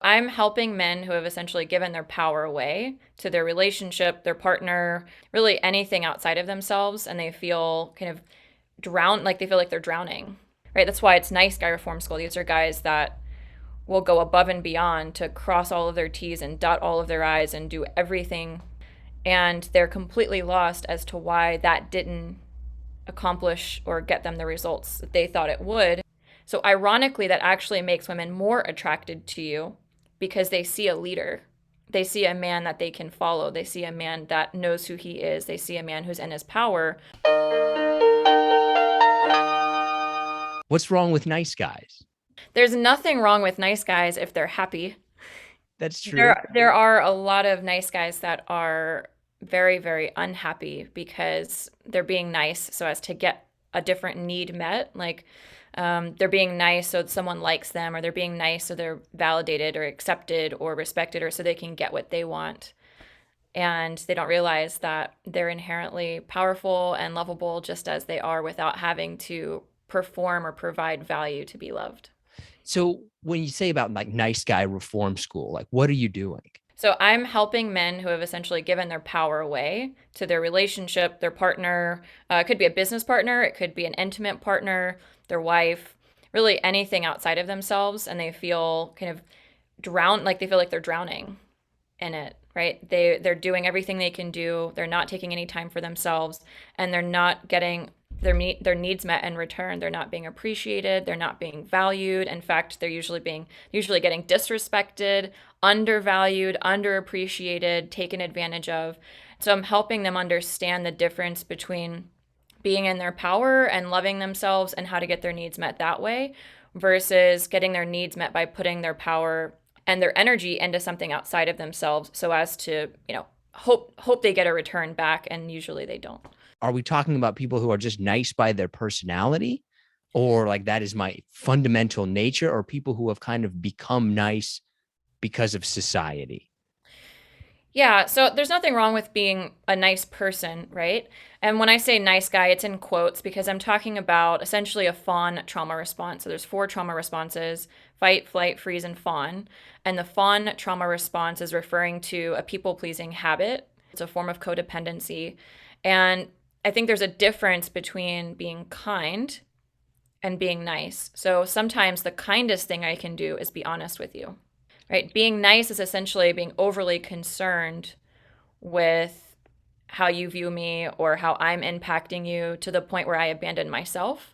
I'm helping men who have essentially given their power away to their relationship, their partner, really anything outside of themselves, and they feel kind of drowned, like they feel like they're drowning, right? That's why it's nice guy reform school. These are guys that will go above and beyond to cross all of their T's and dot all of their I's and do everything. And they're completely lost as to why that didn't accomplish or get them the results that they thought it would. So, ironically, that actually makes women more attracted to you because they see a leader. They see a man that they can follow. They see a man that knows who he is. They see a man who's in his power. What's wrong with nice guys? There's nothing wrong with nice guys if they're happy. That's true. There are a lot of nice guys that are very, very unhappy because they're being nice so as to get a different need met. Like they're being nice so that someone likes them, or they're being nice so they're validated or accepted or respected, or so they can get what they want. And they don't realize that they're inherently powerful and lovable just as they are without having to perform or provide value to be loved. So when you say about like nice guy reform school, like what are you doing? So I'm helping men who have essentially given their power away to their relationship, their partner. It could be a business partner, it could be an intimate partner, their wife, really anything outside of themselves, and they feel kind of drowned, like they feel like they're drowning in it, right? They're doing everything they can do. They're not taking any time for themselves, and they're not getting their needs met in return. They're not being appreciated. They're not being valued. In fact, they're usually getting disrespected, undervalued, underappreciated, taken advantage of. So I'm helping them understand the difference between being in their power and loving themselves and how to get their needs met that way versus getting their needs met by putting their power and their energy into something outside of themselves so as to, hope they get a return back, and usually they don't. Are we talking about people who are just nice by their personality, or like that is my fundamental nature, or people who have kind of become nice because of society? Yeah, so there's nothing wrong with being a nice person, right? And when I say nice guy, it's in quotes because I'm talking about essentially a fawn trauma response. So there's four trauma responses: fight, flight, freeze, and fawn. And the fawn trauma response is referring to a people-pleasing habit. It's a form of codependency. And I think there's a difference between being kind and being nice. So sometimes the kindest thing I can do is be honest with you, right? Being nice is essentially being overly concerned with how you view me or how I'm impacting you to the point where I abandon myself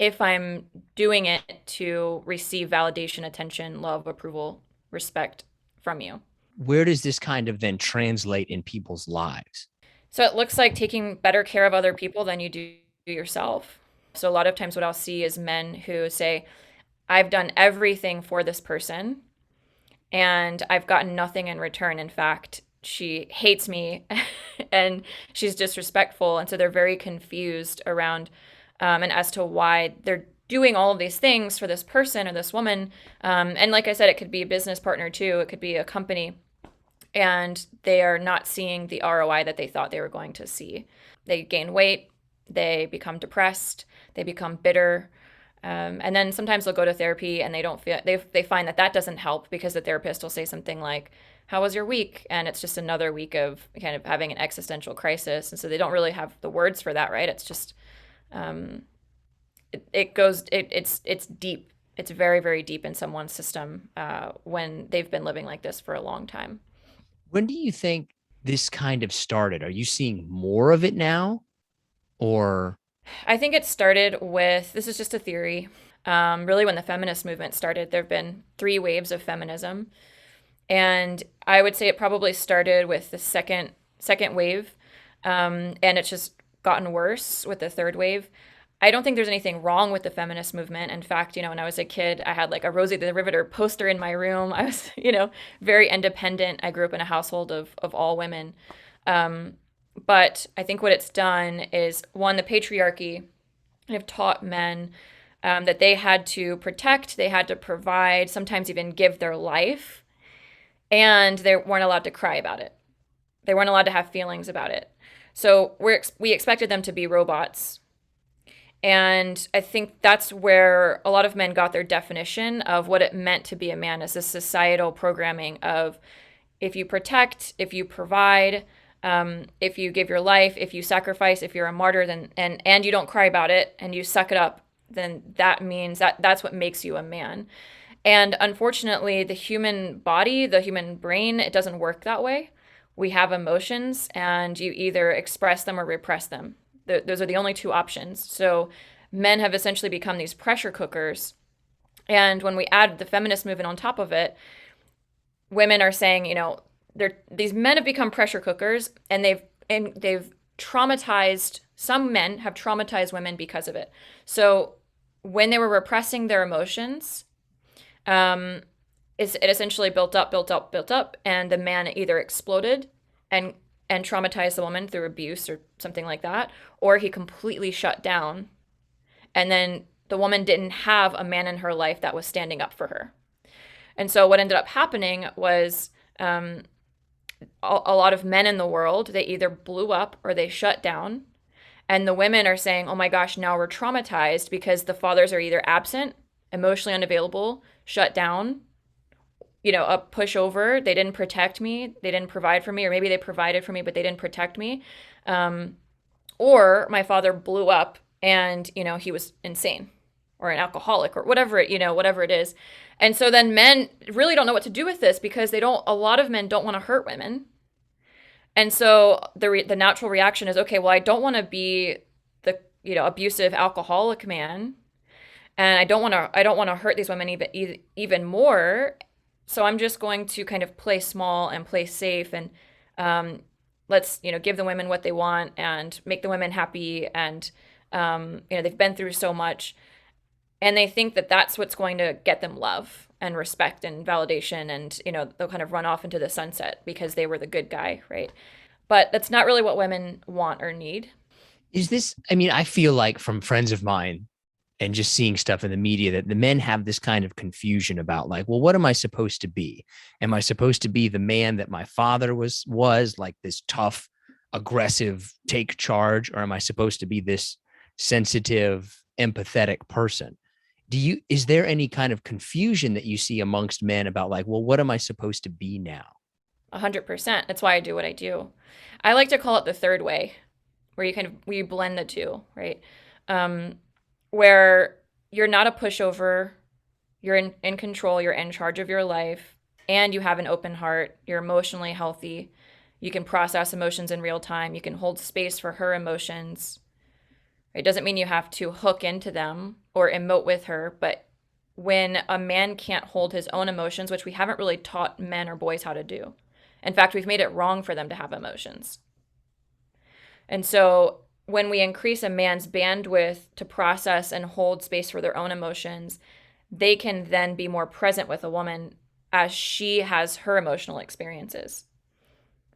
if I'm doing it to receive validation, attention, love, approval, respect from you. Where does this kind of then translate in people's lives? So it looks like taking better care of other people than you do yourself. So a lot of times, what I'll see is men who say, I've done everything for this person and I've gotten nothing in return. In fact, she hates me and she's disrespectful. And so they're very confused around and as to why they're doing all of these things for this person or this woman. And like I said, it could be a business partner too, it could be a company, and they are not seeing the ROI that they thought they were going to see. They gain weight, they become depressed, they become bitter. And then sometimes they'll go to therapy and they don't feel they find that that doesn't help because the therapist will say something like, "How was your week?" And it's just another week of kind of having an existential crisis, and so they don't really have the words for that, right? It's just um, it's deep. It's very, very deep in someone's system when they've been living like this for a long time. When do you think this kind of started? Are you seeing more of it now, or I think it started with, this is just a theory. Really, when the feminist movement started, there have been three waves of feminism, and I would say it probably started with the second wave, and it's just gotten worse with the third wave. I don't think there's anything wrong with the feminist movement. In fact, when I was a kid, I had like a Rosie the Riveter poster in my room. I was, very independent. I grew up in a household of all women. Um, but I think what it's done is, one, the patriarchy have taught men that they had to protect, they had to provide, sometimes even give their life, and they weren't allowed to cry about it. They weren't allowed to have feelings about it. So we expected them to be robots, And I think that's where a lot of men got their definition of what it meant to be a man, is this societal programming of if you protect, if you provide, if you give your life, if you sacrifice, if you're a martyr, then and you don't cry about it and you suck it up, then that means that's what makes you a man. And unfortunately, the human body, the human brain, it doesn't work that way. We have emotions, and you either express them or repress them. Those are the only two options. So men have essentially become these pressure cookers. And when we add the feminist movement on top of it, women are saying, these men have become pressure cookers, and they've traumatized. Some men have traumatized women because of it. So when they were repressing their emotions, um, it essentially built up, built up, built up, and the man either exploded and and traumatized the woman through abuse or something like that, or he completely shut down, and then the woman didn't have a man in her life that was standing up for her. And so what ended up happening was a lot of men in the world, they either blew up or they shut down. And the women are saying, oh my gosh, now we're traumatized because the fathers are either absent, emotionally unavailable, shut down, a pushover. They didn't protect me. They didn't provide for me, or maybe they provided for me, but they didn't protect me. Um, or my father blew up and, he was insane or an alcoholic or whatever it is. And so then men really don't know what to do with this because a lot of men don't want to hurt women. And so the natural reaction is, okay, well, I don't want to be the, abusive alcoholic man, and I don't want to hurt these women even more. So I'm just going to kind of play small and play safe, and let's give the women what they want and make the women happy, and they've been through so much, and they think that that's what's going to get them love and respect and validation, and they'll kind of run off into the sunset because they were the good guy, right? But that's not really what women want or need. Is this, I mean, I feel like from friends of mine and just seeing stuff in the media that the men have this kind of confusion about, like, well, what am I supposed to be? Am I supposed to be the man that my father was like, this tough, aggressive, take charge, or am I supposed to be this sensitive, empathetic person? Is there any kind of confusion that you see amongst men about, like, well, what am I supposed to be now? 100%. That's why I do what I do. I like to call it the third way, where you blend the two, right? Um, where you're not a pushover, you're in control, you're in charge of your life, and you have an open heart, you're emotionally healthy, you can process emotions in real time, you can hold space for her emotions. It doesn't mean you have to hook into them or emote with her, but when a man can't hold his own emotions, which we haven't really taught men or boys how to do. In fact, we've made it wrong for them to have emotions. And so when we increase a man's bandwidth to process and hold space for their own emotions, they can then be more present with a woman as she has her emotional experiences.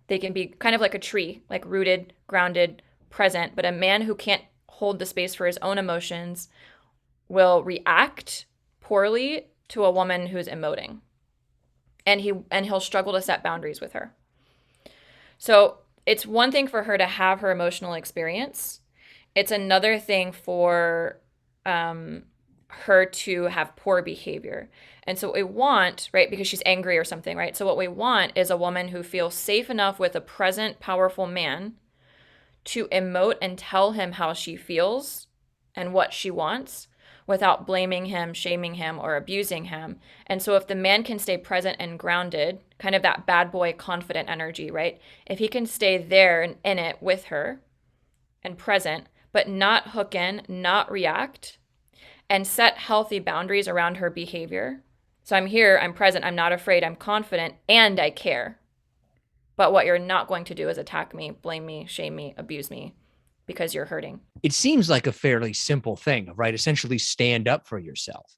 They can be kind of like a tree, like rooted, grounded, present, but a man who can't hold the space for his own emotions will react poorly to a woman who's emoting. And he'll struggle to set boundaries with her. So it's one thing for her to have her emotional experience. It's another thing for her to have poor behavior. And so what we want, right, because she's angry or something, right? So what we want is a woman who feels safe enough with a present, powerful man to emote and tell him how she feels and what she wants without blaming him, shaming him, or abusing him. And so if the man can stay present and grounded, kind of that bad boy confident energy, right? If he can stay there and in it with her and present, but not hook in, not react, and set healthy boundaries around her behavior. So I'm here, I'm present, I'm not afraid, I'm confident, and I care. But what you're not going to do is attack me, blame me, shame me, abuse me because you're hurting. It seems like a fairly simple thing, right? Essentially stand up for yourself.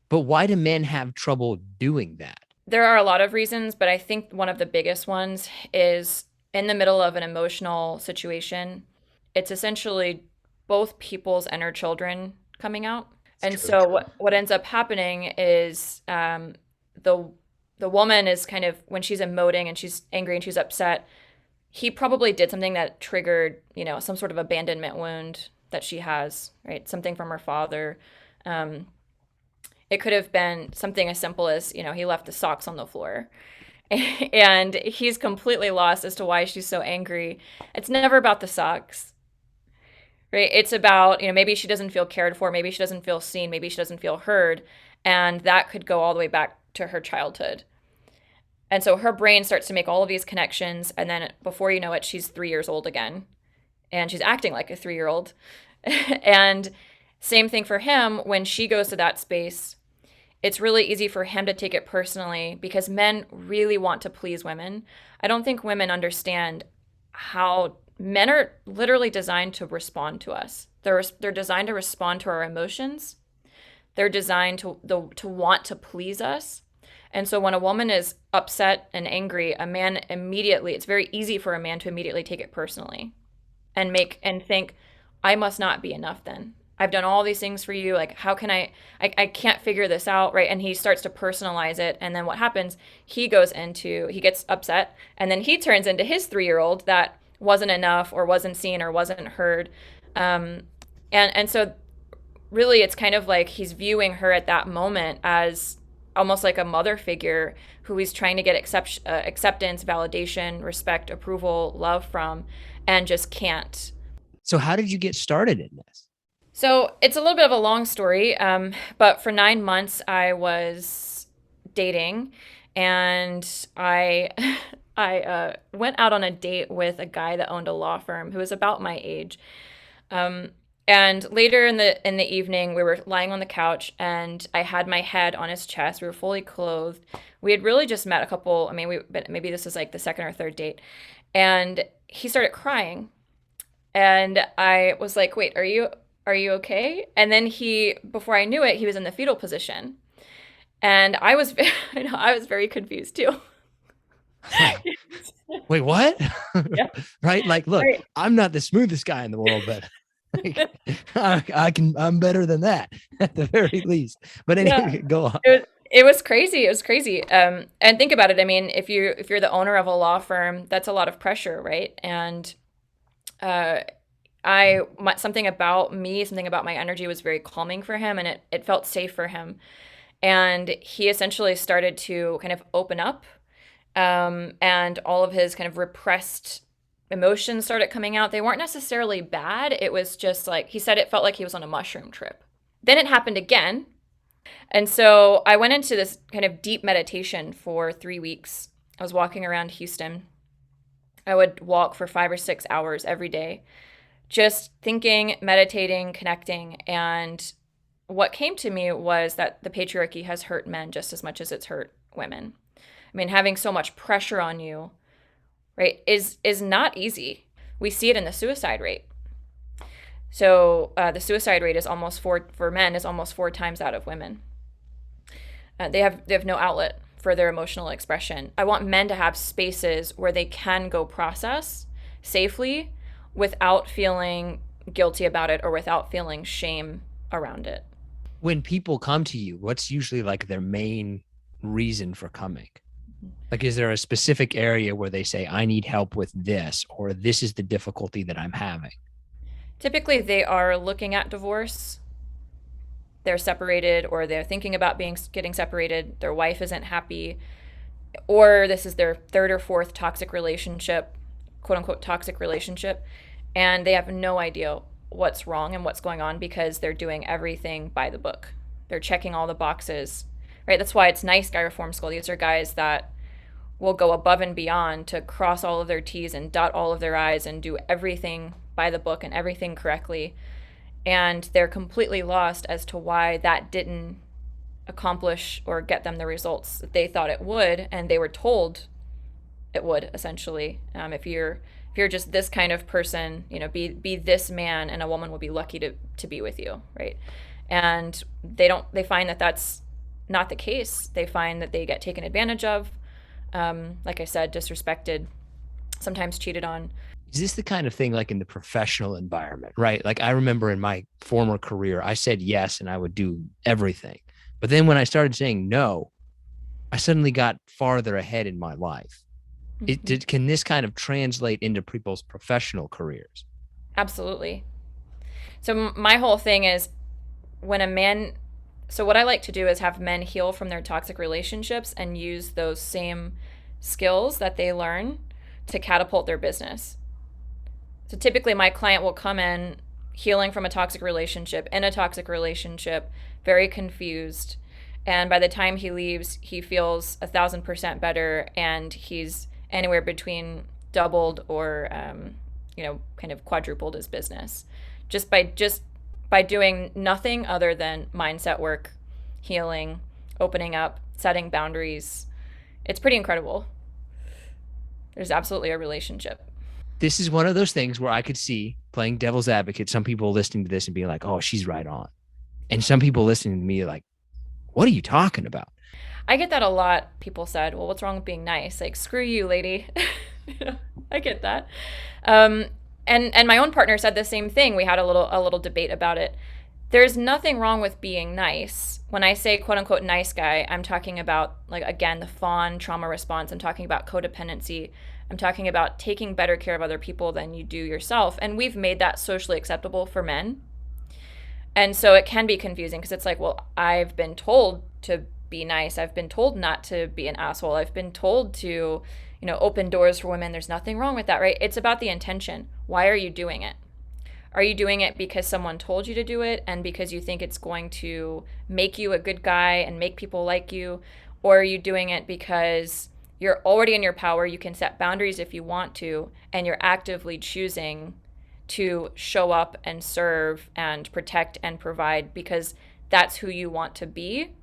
But why do men have trouble doing that? There are a lot of reasons, but I think one of the biggest ones is in the middle of an emotional situation, it's essentially both people's inner children coming out. It's And true. so what ends up happening is the the woman is kind of, when she's emoting and she's angry and she's upset, he probably did something that triggered, some sort of abandonment wound, that she has, right? Something from her father. Um, it could have been something as simple as, he left the socks on the floor. And he's completely lost as to why she's so angry. It's never about the socks, right? It's about, maybe she doesn't feel cared for, maybe she doesn't feel seen, maybe she doesn't feel heard. And that could go all the way back to her childhood. And so her brain starts to make all of these connections. And then before you know it, she's 3 years old again. And she's acting like a 3 year old. And same thing for him when she goes to that space. It's really easy for him to take it personally because men really want to please women. I don't think women understand how men are literally designed to respond to us. They're designed to respond to our emotions. They're designed to want to please us. And so when a woman is upset and angry, a man immediately, it's very easy for a man to immediately take it personally and think, I must not be enough then. I've done all these things for you. Like, how can I can't figure this out, right? And he starts to personalize it. And then what happens? He gets upset, and then he turns into his 3 year old that wasn't enough or wasn't seen or wasn't heard. And so really it's kind of like he's viewing her at that moment as almost like a mother figure who he's trying to get acceptance, validation, respect, approval, love from, and just can't. So how did you get started in this? So it's a little bit of a long story, but for 9 months I was dating, and I I went out on a date with a guy that owned a law firm who was about my age. Um, and later in the evening, we were lying on the couch, and I had my head on his chest. We were fully clothed. We had really just met a couple. I mean, but maybe this was like the second or third date, and he started crying, and I was like, "Wait, are you okay?" And then before I knew it, he was in the fetal position, and I was I was very confused too. Wait, what? Yeah. Right? Like, look, Right. I'm not the smoothest guy in the world, but I'm better than that at the very least. But Yeah. anyway, go on. It was crazy. It was crazy. And think about it. I mean, if you're the owner of a law firm, that's a lot of pressure, right? And uh, something about me, something about my energy was very calming for him, and it felt safe for him. And he essentially started to kind of open up, and all of his kind of repressed emotions started coming out. They weren't necessarily bad. It was just like he said, it felt like he was on a mushroom trip. Then it happened again. And so I went into this kind of deep meditation for 3 weeks. I was walking around Houston. I would walk for 5 or 6 hours every day, just thinking, meditating, connecting. And what came to me was that the patriarchy has hurt men just as much as it's hurt women. I mean, having so much pressure on you, right, is not easy. We see it in the suicide rate. So the suicide rate is almost for men is almost 4 times that of women. They have no outlet for their emotional expression. I want men to have spaces where they can go process safely without feeling guilty about it or without feeling shame around it. When people come to you, what's usually like their main reason for coming? Like, is there a specific area where they say, I need help with this, or this is the difficulty that I'm having? Typically, they are looking at divorce. They're separated, or they're thinking about getting separated. Their wife isn't happy, or this is their third or fourth toxic relationship, quote unquote toxic relationship, and they have no idea what's wrong and what's going on because they're doing everything by the book. They're checking all the boxes, right? That's why it's nice guy reform school. These are guys that will go above and beyond to cross all of their T's and dot all of their I's and do everything by the book and everything correctly. And they're completely lost as to why that didn't accomplish or get them the results that they thought it would, and they were told it would. Essentially, if you're just this kind of person, be this man, and a woman will be lucky to be with you, right? And they find that that's not the case. They find that they get taken advantage of, like I said, disrespected, sometimes cheated on. Is this the kind of thing like in the professional environment, right? Like I remember in my former career, I said yes and I would do everything. But then when I started saying no, I suddenly got farther ahead in my life. Can this kind of translate into people's professional careers? Absolutely. So my whole thing is when a man so what I like to do is have men heal from their toxic relationships and use those same skills that they learn to catapult their business. So typically my client will come in healing from a toxic relationship, in a toxic relationship, very confused. And by the time he leaves, he feels 1,000% better, and he's anywhere between doubled or, kind of quadrupled his business, just by doing nothing other than mindset work, healing, opening up, setting boundaries. It's pretty incredible. There's absolutely a relationship. This is one of those things where I could see, playing devil's advocate, some people listening to this and being like, oh, she's right on. And some people listening to me like, what are you talking about? I get that a lot. People said, "Well, what's wrong with being nice?" Like, screw you, lady. I get that. Um, and my own partner said the same thing. We had a little debate about it. There's nothing wrong with being nice. When I say quote unquote nice guy, I'm talking about, like, again, the fawn trauma response. I'm talking about codependency. I'm talking about taking better care of other people than you do yourself. And we've made that socially acceptable for men. And so it can be confusing because it's like, well, I've been told to be nice. I've been told not to be an asshole. I've been told to, open doors for women. There's nothing wrong with that, right? It's about the intention. Why are you doing it? Are you doing it because someone told you to do it and because you think it's going to make you a good guy and make people like you? Or are you doing it because you're already in your power, you can set boundaries if you want to, and you're actively choosing to show up and serve and protect and provide because that's who you want to be.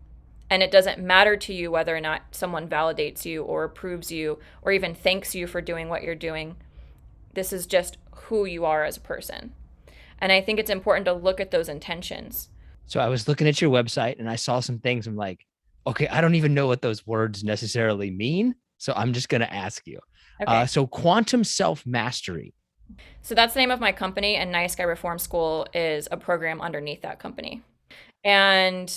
And it doesn't matter to you whether or not someone validates you or approves you or even thanks you for doing what you're doing. This is just who you are as a person. And I think it's important to look at those intentions. So I was looking at your website and I saw some things. I'm like, okay, I don't even know what those words necessarily mean. So I'm just going to ask you. Okay. So quantum self mastery. So that's the name of my company, and Nice Guy Reform School is a program underneath that company. And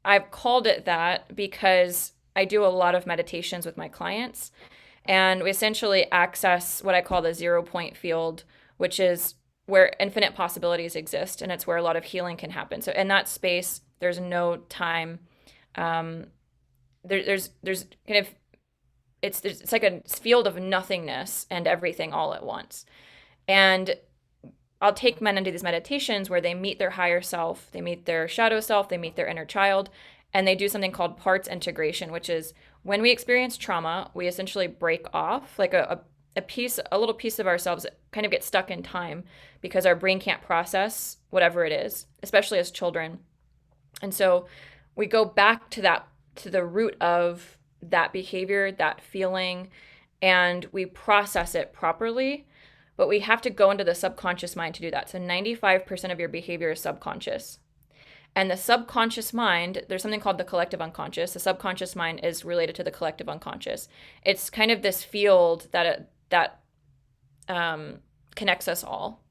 I've called it that because I do a lot of meditations with my clients, and we essentially access what I call the 0 point field, which is where infinite possibilities exist, and it's where a lot of healing can happen. So in that space, there's no time. Um, there's kind of it's like a field of nothingness and everything all at once. And I'll take men into these meditations where they meet their higher self, they meet their shadow self, they meet their inner child, and they do something called parts integration, which is when we experience trauma, we essentially break off like a little piece of ourselves that kind of gets stuck in time because our brain can't process whatever it is, especially as children. And so we go back to the root of that behavior, that feeling, and we process it properly. But we have to go into the subconscious mind to do that. So 95% of your behavior is subconscious. And the subconscious mind, there's something called the collective unconscious. The subconscious mind is related to the collective unconscious. It's kind of this field that connects us all.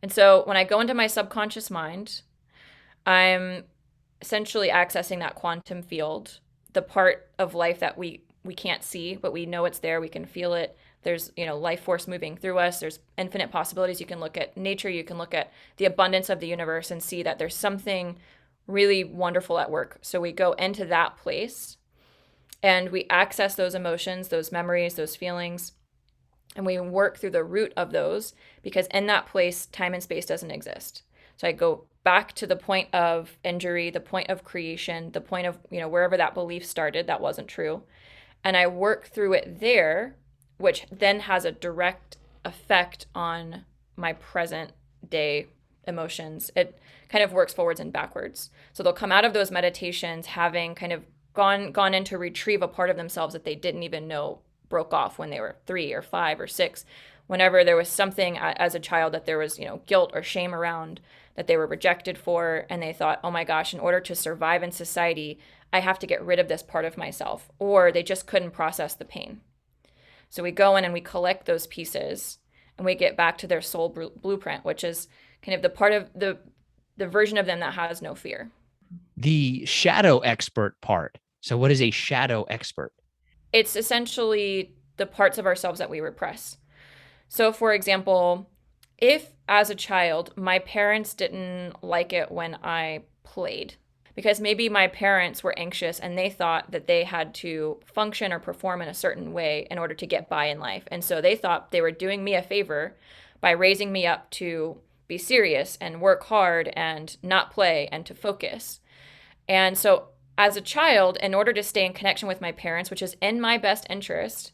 And so when I go into my subconscious mind, I'm essentially accessing that quantum field, the part of life that we can't see, but we know it's there. We can feel it. There's, life force moving through us. There's infinite possibilities. You can look at nature. You can look at the abundance of the universe and see that there's something really wonderful at work. So we go into that place and we access those emotions, those memories, those feelings, and we work through the root of those because in that place, time and space doesn't exist. So I go back to the point of injury, the point of creation, the point of, wherever that belief started, that wasn't true. And I work through it there, which then has a direct effect on my present day emotions. It kind of works forwards and backwards. So they'll come out of those meditations having kind of gone in to retrieve a part of themselves that they didn't even know broke off when they were 3 or 5 or 6. Whenever there was something as a child that there was, guilt or shame around that they were rejected for, and they thought, oh my gosh, in order to survive in society, I have to get rid of this part of myself, or they just couldn't process the pain. So we go in and we collect those pieces and we get back to their soul blueprint, which is kind of the part of the version of them that has no fear. The shadow expert part. So what is a shadow expert? It's essentially the parts of ourselves that we repress. So, for example, If, as a child, my parents didn't like it when I played, because maybe my parents were anxious and they thought that they had to function or perform in a certain way in order to get by in life. And so they thought they were doing me a favor by raising me up to be serious and work hard and not play and to focus. And so, as a child, in order to stay in connection with my parents, which is in my best interest,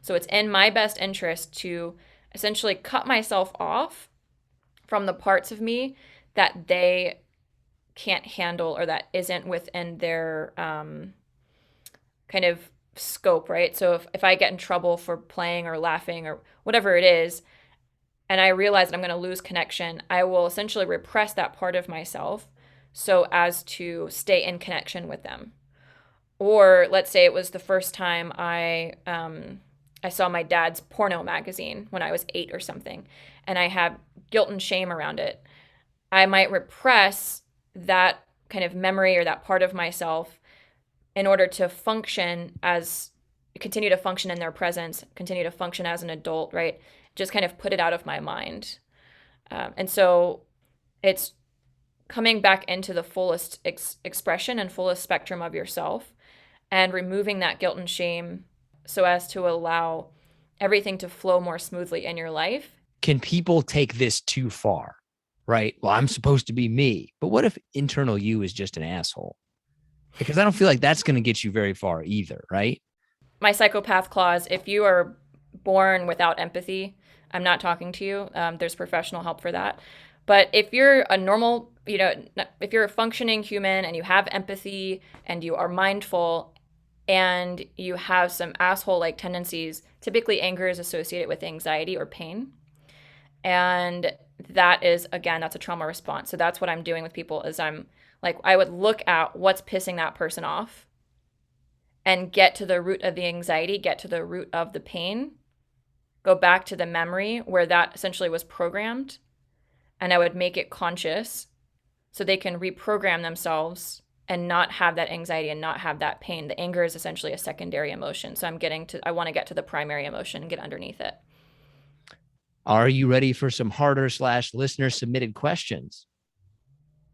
so it's in my best interest to essentially cut myself off from the parts of me that they can't handle or that isn't within their kind of scope, right? So if I get in trouble for playing or laughing or whatever it is, and I realize that I'm going to lose connection, I will essentially repress that part of myself so as to stay in connection with them. Or let's say it was the first time I saw my dad's porno magazine when I was 8 or something, and I had guilt and shame around it. I might repress that kind of memory or that part of myself in order to continue to function in their presence, continue to function as an adult, right? Just kind of put it out of my mind. And so it's coming back into the fullest expression and fullest spectrum of yourself and removing that guilt and shame so as to allow everything to flow more smoothly in your life. Can people take this too far? Right? Well, I'm supposed to be me. But what if internal you is just an asshole? Because I don't feel like that's going to get you very far either, right? My psychopath clause, if you are born without empathy, I'm not talking to you. There's professional help for that. But if you're a normal, if you're a functioning human and you have empathy and you are mindful and you have some asshole like tendencies, typically anger is associated with anxiety or pain. And that is, again, that's a trauma response. So that's what I'm doing with people is I'm like, I would look at what's pissing that person off and get to the root of the anxiety, get to the root of the pain, go back to the memory where that essentially was programmed, and I would make it conscious so they can reprogram themselves and not have that anxiety and not have that pain. The anger is essentially a secondary emotion. So I want to get to the primary emotion and get underneath it. Are you ready for some harder / listener submitted questions?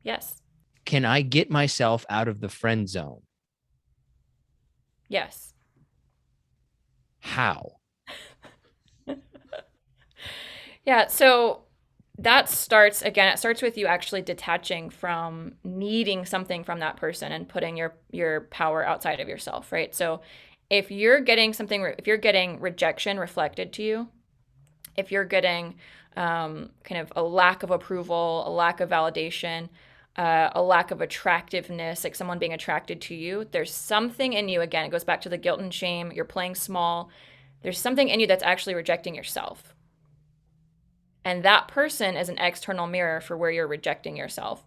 Yes. Can I get myself out of the friend zone? Yes. How? Yeah. So that starts again, it starts with you actually detaching from needing something from that person and putting your power outside of yourself, right? So if you're getting rejection reflected to you, if you're getting kind of a lack of approval, a lack of validation, a lack of attractiveness, like someone being attracted to you, there's something in you, again, it goes back to the guilt and shame, you're playing small. There's something in you that's actually rejecting yourself. And that person is an external mirror for where you're rejecting yourself.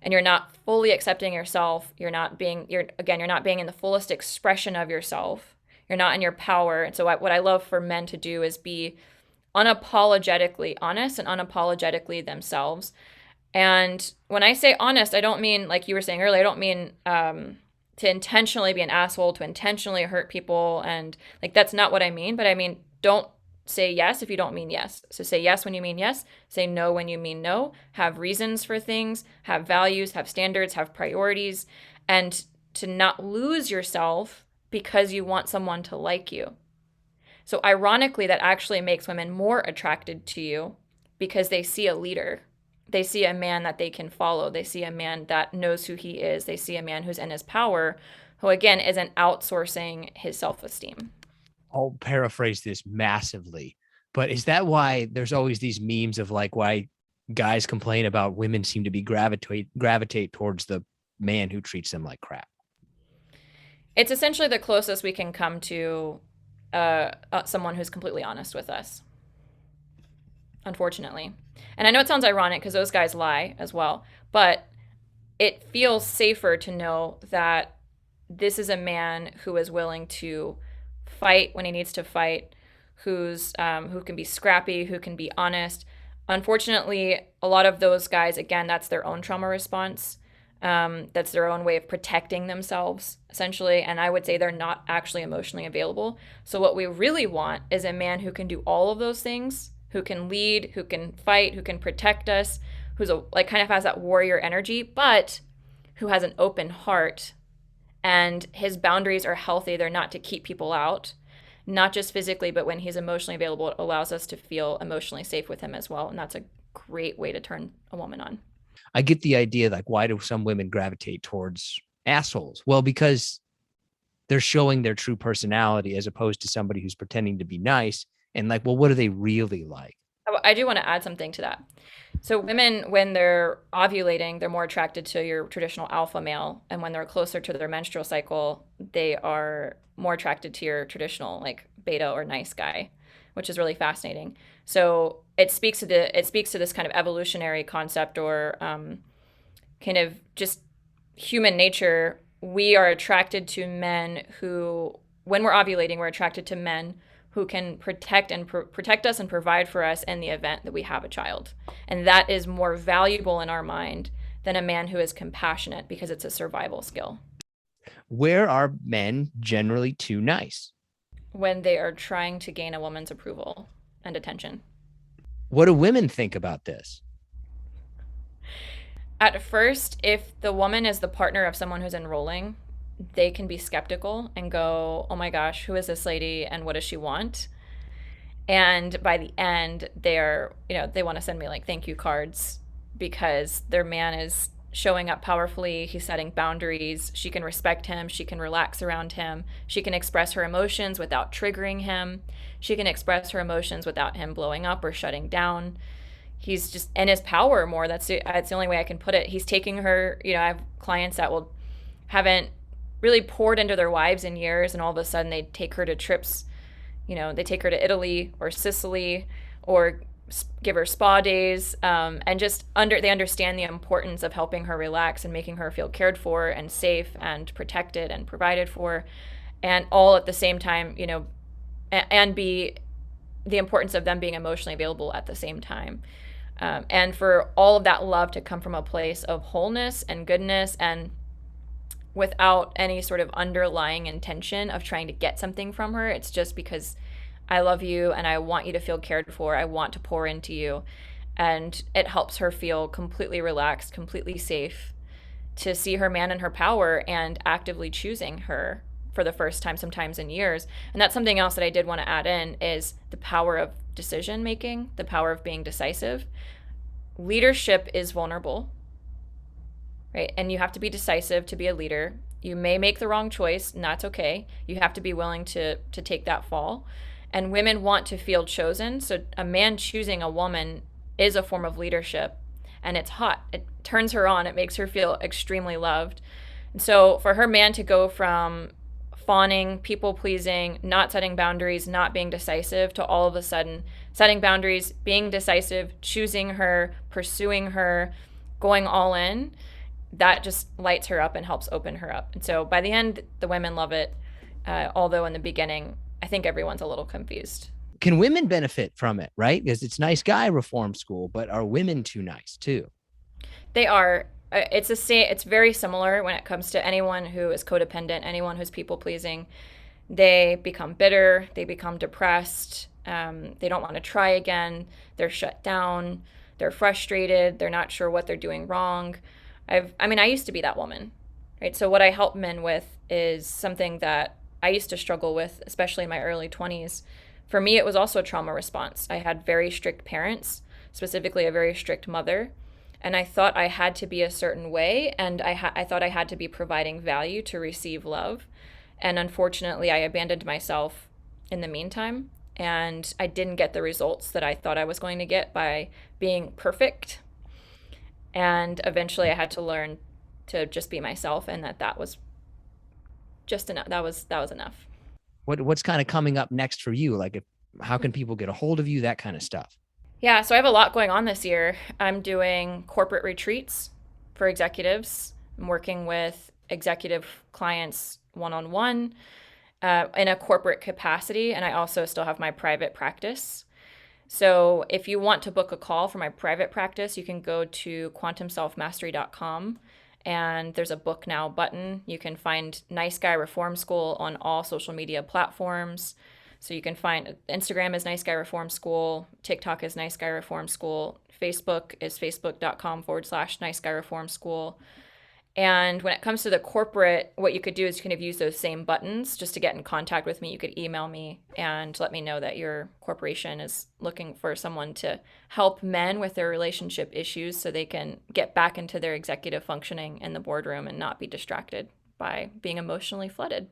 And you're not fully accepting yourself. You're not being in the fullest expression of yourself. You're not in your power. And so what I love for men to do is be unapologetically honest and unapologetically themselves. And when I say honest, I don't mean, like you were saying earlier, I don't mean to intentionally be an asshole, to intentionally hurt people. And like, that's not what I mean. But I mean, don't say yes if you don't mean yes. So say yes when you mean yes. Say no when you mean no. Have reasons for things, have values, have standards, have priorities, and to not lose yourself because you want someone to like you. So ironically, that actually makes women more attracted to you because they see a leader. They see a man that they can follow. They see a man that knows who he is. They see a man who's in his power, who again isn't outsourcing his self-esteem. I'll paraphrase this massively, but is that why there's always these memes of like why guys complain about women seem to be gravitate towards the man who treats them like crap? It's essentially the closest we can come to someone who's completely honest with us, unfortunately. And I know it sounds ironic because those guys lie as well, but it feels safer to know that this is a man who is willing to fight when he needs to fight, who can be scrappy, who can be honest. Unfortunately, a lot of those guys, again, that's their own trauma response. That's their own way of protecting themselves, essentially. And I would say they're not actually emotionally available. So what we really want is a man who can do all of those things, who can lead, who can fight, who can protect us, who's a, like kind of has that warrior energy, but who has an open heart, and his boundaries are healthy. They're not to keep people out, not just physically, but when he's emotionally available, it allows us to feel emotionally safe with him as well. And that's a great way to turn a woman on. I get the idea, like, why do some women gravitate towards assholes? Well, because they're showing their true personality as opposed to somebody who's pretending to be nice. And like, well, what are they really like? I do want to add something to that. So women, when they're ovulating, they're more attracted to your traditional alpha male, and when they're closer to their menstrual cycle, they are more attracted to your traditional like beta or nice guy, which is really fascinating. So it speaks to this kind of evolutionary concept, or kind of just human nature. We are attracted to men who, when we're ovulating, we're attracted to men who can protect us and provide for us in the event that we have a child. And that is more valuable in our mind than a man who is compassionate, because it's a survival skill. Where are men generally too nice? When they are trying to gain a woman's approval and attention. What do women think about this? At first, if the woman is the partner of someone who's enrolling, they can be skeptical and go, "Oh my gosh, who is this lady and what does she want?" And by the end, they want to send me like thank you cards, because their man is showing up powerfully. He's setting boundaries. She can respect him. She can relax around him. She can express her emotions without triggering him. She can express her emotions without him blowing up or shutting down. He's just in his power more. That's the only way I can put it. He's taking her. I have clients that haven't really poured into their wives in years, and all of a sudden they take her to trips. They take her to Italy or Sicily, or give her spa days, and they understand the importance of helping her relax and making her feel cared for and safe and protected and provided for, and all at the same time, and be the importance of them being emotionally available at the same time. And for all of that love to come from a place of wholeness and goodness, and without any sort of underlying intention of trying to get something from her. It's just because I love you and I want you to feel cared for. I want to pour into you. And it helps her feel completely relaxed, completely safe, to see her man in her power and actively choosing her for the first time, sometimes in years. And that's something else that I did want to add in, is the power of decision making, the power of being decisive. Leadership is vulnerable, right? And you have to be decisive to be a leader. You may make the wrong choice, and that's okay. You have to be willing to take that fall. And women want to feel chosen. So a man choosing a woman is a form of leadership, and it's hot. It turns her on. It makes her feel extremely loved. And so for her man to go from fawning, people pleasing, not setting boundaries, not being decisive, to all of a sudden setting boundaries, being decisive, choosing her, pursuing her, going all in, that just lights her up and helps open her up. And so by the end, the women love it. Although in the beginning, I think everyone's a little confused. Can women benefit from it, right? Because it's nice guy reform school, but are women too nice too? They are. It's very similar when it comes to anyone who is codependent, anyone who's people pleasing. They become bitter. They become depressed. They don't want to try again. They're shut down. They're frustrated. They're not sure what they're doing wrong. I used to be that woman, right? So what I help men with is something that I used to struggle with, especially in my early 20s. For me, it was also a trauma response. I had very strict parents, specifically a very strict mother, and I thought I had to be a certain way, and I thought I had to be providing value to receive love. And unfortunately, I abandoned myself in the meantime, and I didn't get the results that I thought I was going to get by being perfect. And eventually I had to learn to just be myself, and that was just enough. That was enough. What's kind of coming up next for you? Like, how can people get a hold of you? That kind of stuff. Yeah, so I have a lot going on this year. I'm doing corporate retreats for executives. I'm working with executive clients one on one in a corporate capacity, and I also still have my private practice. So if you want to book a call for my private practice, you can go to quantumselfmastery.com, and there's a book now button. You can find Nice Guy Reform School on all social media platforms. So you can find Instagram is Nice Guy Reform School, TikTok is Nice Guy Reform School, Facebook is facebook.com/Nice Guy Reform School. And when it comes to the corporate, what you could do is you kind of use those same buttons just to get in contact with me. You could email me and let me know that your corporation is looking for someone to help men with their relationship issues so they can get back into their executive functioning in the boardroom and not be distracted by being emotionally flooded.